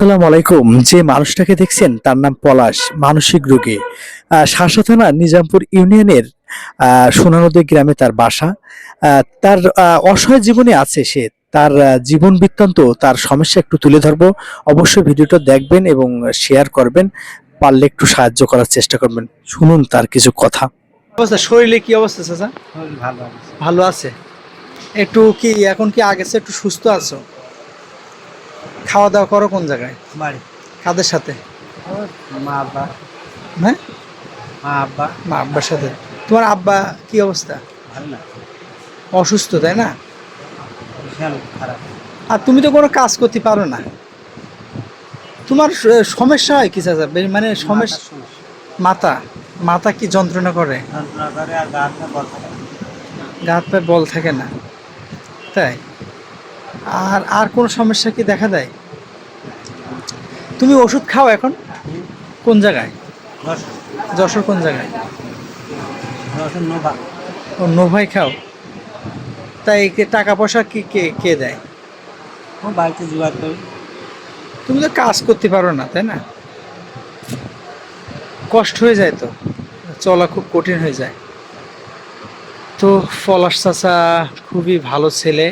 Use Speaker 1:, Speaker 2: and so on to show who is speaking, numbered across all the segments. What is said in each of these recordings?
Speaker 1: আসসালামু আলাইকুম। যে মানুষটাকে দেখছেন তার নাম পলাশ, মানসিক রোগী। শাসা থানা নিজামপুর ইউনিয়নের সোনানদী গ্রামে তার বাসা। তার অসহায় জীবনে আছে সে। তার জীবন বৃত্তান্ত, তার সমস্যা একটু তুলে ধরবো। অবশ্যই ভিডিওটা দেখবেন এবং শেয়ার করবেন। পারলে একটু সাহায্য করার চেষ্টা করবেন। শুনুন তার কিছু কথা। অবস্থা, শরীরে কি অবস্থা চাচা?
Speaker 2: শরীর ভালো আছে।
Speaker 1: ভালো আছে? একটু কি এখন কি আগের চেয়ে একটু সুস্থ আছো? খাওয়া দাওয়া করো কোন জায়গায়?
Speaker 2: বাড়ি
Speaker 1: কাদের সাথে?
Speaker 2: ওর মা আব্বা
Speaker 1: হ্যাঁ,
Speaker 2: মা আব্বা
Speaker 1: মা আব্বার সাথে। তোমার আব্বা কি অবস্থা?
Speaker 2: ভালো না,
Speaker 1: অসুস্থ, তাই না?
Speaker 2: বিশাল খারাপ।
Speaker 1: আর তুমি তো কোনো কাজ করতে পারো না। তোমার সমস্যা হয় কি চাচা? মানে সমস্যা
Speaker 2: মাথার সমস্যা,
Speaker 1: মাথা, মাথা কি যন্ত্রণা করে?
Speaker 2: যন্ত্রণা করে আর গা হাতে বল থাকে না।
Speaker 1: গা হাত পায়ে বল থাকে না, তাই? আর আর কোনো সমস্যা কি দেখা দেয়? তুমি ওষুধ খাও এখন?
Speaker 2: হুম,
Speaker 1: কোন জায়গায়?
Speaker 2: দর্শন
Speaker 1: যশোর কোন জায়গায়?
Speaker 2: দর্শন নোভা।
Speaker 1: ও নোভাই খাও? তাই টাকা পয়সা কি কে কে দেয়?
Speaker 2: ও বাড়িতে জোগাড় করি।
Speaker 1: তুমি তো কাজ করতে পারো না, তাই না? কষ্ট হয়ে যায় তো, চলা খুব কঠিন হয়ে যায়। তো পলাশ চাচা খুবই ভালো ছেলে,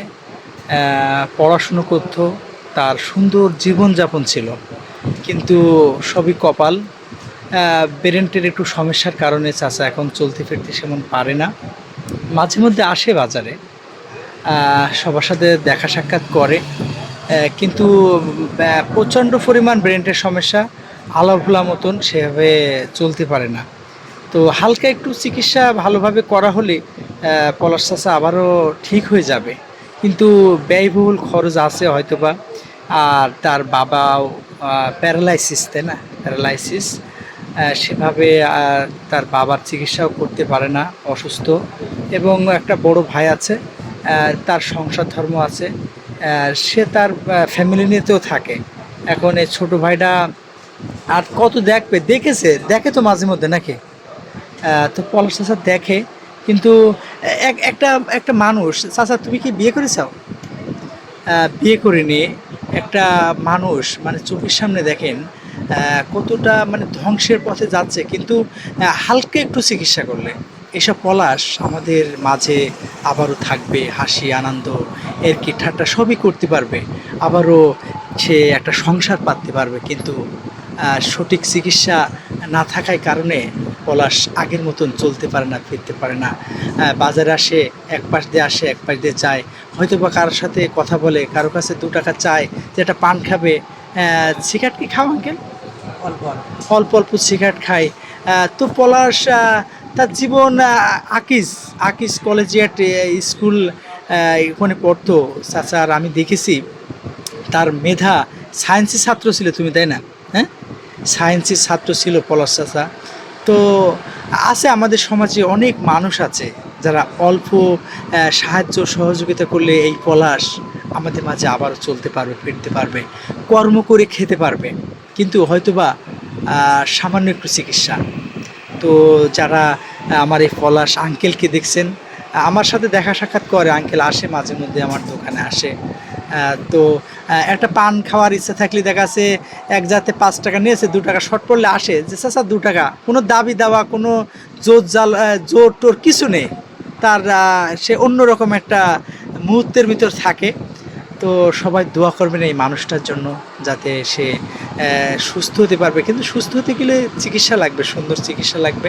Speaker 1: পড়াশুনো করতো, তার সুন্দর জীবনযাপন ছিল, কিন্তু সবই কপাল। পেরেন্টের একটু সমস্যার কারণে চাচা এখন চলতে ফিরতে সেমন পারে না। মাঝে মধ্যে আসে বাজারে, সবার সাথে দেখা সাক্ষাৎ করে, কিন্তু প্রচণ্ড পরিমাণ ব্রেনের সমস্যা, আলাভোলা মতন সেভাবে চলতে পারে না। তো হালকা একটু চিকিৎসা ভালোভাবে করা হলে পলাশ চাচা আবারও ঠিক হয়ে যাবে, কিন্তু ব্যয়বহুল খরচ আছে হয়তোবা। আর তার বাবাও প্যারালাইসিস, তাই না? প্যারালাইসিস, সেভাবে তার বাবার চিকিৎসাও করতে পারে না, অসুস্থ। এবং একটা বড় ভাই আছে, তার সংসার ধর্ম আছে, সে তার ফ্যামিলি নিয়েতেও থাকে। এখন এই ছোটো ভাইটা আর কত দেখবে, দেখে তো মাঝে মধ্যে নাকি। তো পলাশ চাচা দেখে, কিন্তু একটা একটা মানুষ, চাচা তুমি কি বিয়ে করেছো? বিয়ে করিনি। একটা মানুষ মানে চোখের সামনে দেখেন কতটা মানে ধ্বংসের পথে যাচ্ছে, কিন্তু হালকা একটু চিকিৎসা করলে এসব পলাশ আমাদের মাঝে আবারও থাকবে, হাসি আনন্দ এর কি ঠাট্টা সবই করতে পারবে, আবারও সে একটা সংসার পাততে পারবে। কিন্তু সঠিক চিকিৎসা না থাকার কারণে পলাশ আগের মতন চলতে পারে না, ফিরতে পারে না। বাজারে আসে, এক পাশ দিয়ে আসে, এক পাশ দিয়ে যায়, হয়তো বা কারোর সাথে কথা বলে, কারো কাছে 2 টাকা চায় যে একটা পান খাবে। সিগারেট কি খাও আঙ্কেল?
Speaker 2: অল্প অল্প।
Speaker 1: অল্প অল্প সিগারেট খায়। তো পলাশ তার জীবন আকিজ আকিজ কলেজিয়েট স্কুল ওখানে পড়তো চাচা, আর আমি দেখেছি তার মেধা। সায়েন্সের ছাত্র ছিল তুমি, তাই না? হ্যাঁ, সায়েন্সের ছাত্র ছিল পলাশ চাচা। তো আছে আমাদের সমাজে অনেক মানুষ আছে যারা অল্প সাহায্য সহযোগিতা করলে এই পলাশ আমাদের মাঝে আবারও চলতে পারবে, ফিরতে পারবে, কর্ম করে খেতে পারবে, কিন্তু হয়তোবা সামান্য একটু চিকিৎসা। তো যারা আমার এই পলাশ আঙ্কেলকে দেখছেন, আমার সাথে দেখা সাক্ষাৎ করে, আঙ্কেল আসে মাঝে মধ্যে আমার দোকানে আসে। তো একটা পান খাওয়ার ইচ্ছা থাকলে দেখা যাচ্ছে এক জাতে 5 টাকা নিয়েছে, 2 টাকা শর্ট পড়লে আসে যে চাচা 2 টাকা, কোনো দাবি দেওয়া, কোনো জোর জাল জোর টোর কিছু নেই তার। সে অন্যরকম একটা মুহূর্তের ভিতর থাকে। তো সবাই দোয়া করবেন এই মানুষটার জন্য, যাতে সে সুস্থ হতে পারবে, কিন্তু সুস্থ হতে গেলে চিকিৎসা লাগবে, সুন্দর চিকিৎসা লাগবে।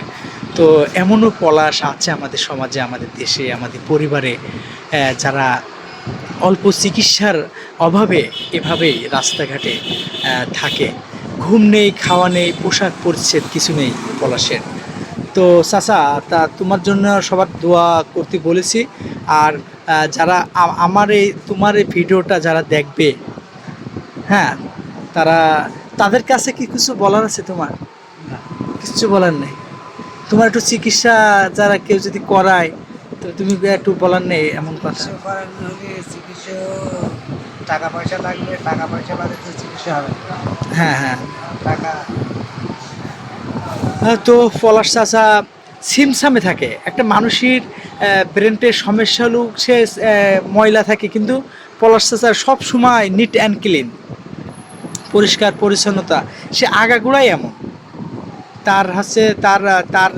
Speaker 1: তো এমনও পলাশ আছে আমাদের সমাজে, আমাদের দেশে, আমাদের পরিবারে, যারা অল্প চিকিৎসার অভাবে এভাবেই রাস্তাঘাটে থাকে। ঘুম নেই, খাওয়া নেই, পোশাক পরিচ্ছদ কিছু নেই পলাশের। তো চাচা, তা তোমার জন্য সবার দোয়া করতে বলেছি। আর যারা আমার এই তোমার এই ভিডিওটা যারা দেখবে, হ্যাঁ, তারা, তাদের কাছে কি কিছু বলার আছে তোমার?
Speaker 2: না,
Speaker 1: কিছু বলার নেই? তোমার একটু চিকিৎসা যারা কেউ যদি করায়, তো তুমি একটু বলার নেই এমন কথা?
Speaker 2: চিকিৎসা করানো হলে চিকিৎসা টাকা পয়সা লাগবে, টাকা পয়সা বাদে তো চিকিৎসা হবে না।
Speaker 1: হ্যাঁ, হ্যাঁ।
Speaker 2: টাকা
Speaker 1: তো পলাশ চাচা সিমসামে থাকে। একটা মানুষের ব্রেনের সমস্যা হলেও সে ময়লা থাকে, কিন্তু পলাশ চাচা সব সময় নিট অ্যান্ড ক্লিন। পরিষ্কার পরিচ্ছন্নতা, সে আগাগোড়াই এমন। তার হচ্ছে তার তার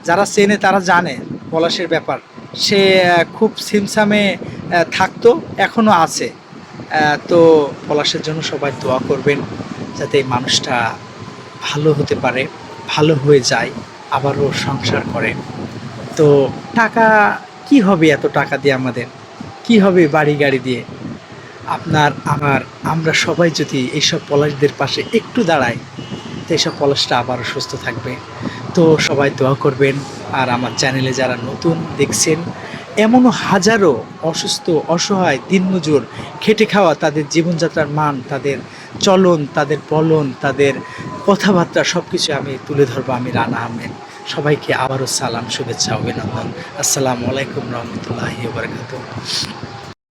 Speaker 1: যারা চেনে তারা জানে পলাশের ব্যাপার। সে খুব ছিমছামে থাকতো, এখনও আছে। তো পলাশের জন্য সবাই দোয়া করবেন যাতে এই মানুষটা ভালো হতে পারে, ভালো হয়ে যায়, আবারও সংসার করে। তো টাকা কি হবে, এত টাকা দিয়ে আমাদের কি হবে, বাড়ি গাড়ি দিয়ে? আপনার আমার আমরা সবাই যদি এইসব পলাশদের পাশে একটু দাঁড়াই, তো এইসব পলাশটা আবারও সুস্থ থাকবে। তো সবাই দোয়া করবেন। আর আমার চ্যানেলে যারা নতুন দেখছেন, এমনও হাজারো অসুস্থ অসহায় দিনমজুর খেটে খাওয়া, তাদের জীবনযাত্রার মান, তাদের চলন, তাদের বলন, তাদের কথাবার্তা সব কিছু আমি তুলে ধরবো, আমি রানা আহমেদ। সবাইকে আবারও সালাম, শুভেচ্ছা, অভিনন্দন। আসসালামু আলাইকুম রহমতুল্লাহি ওয়া বারাকাতুহু।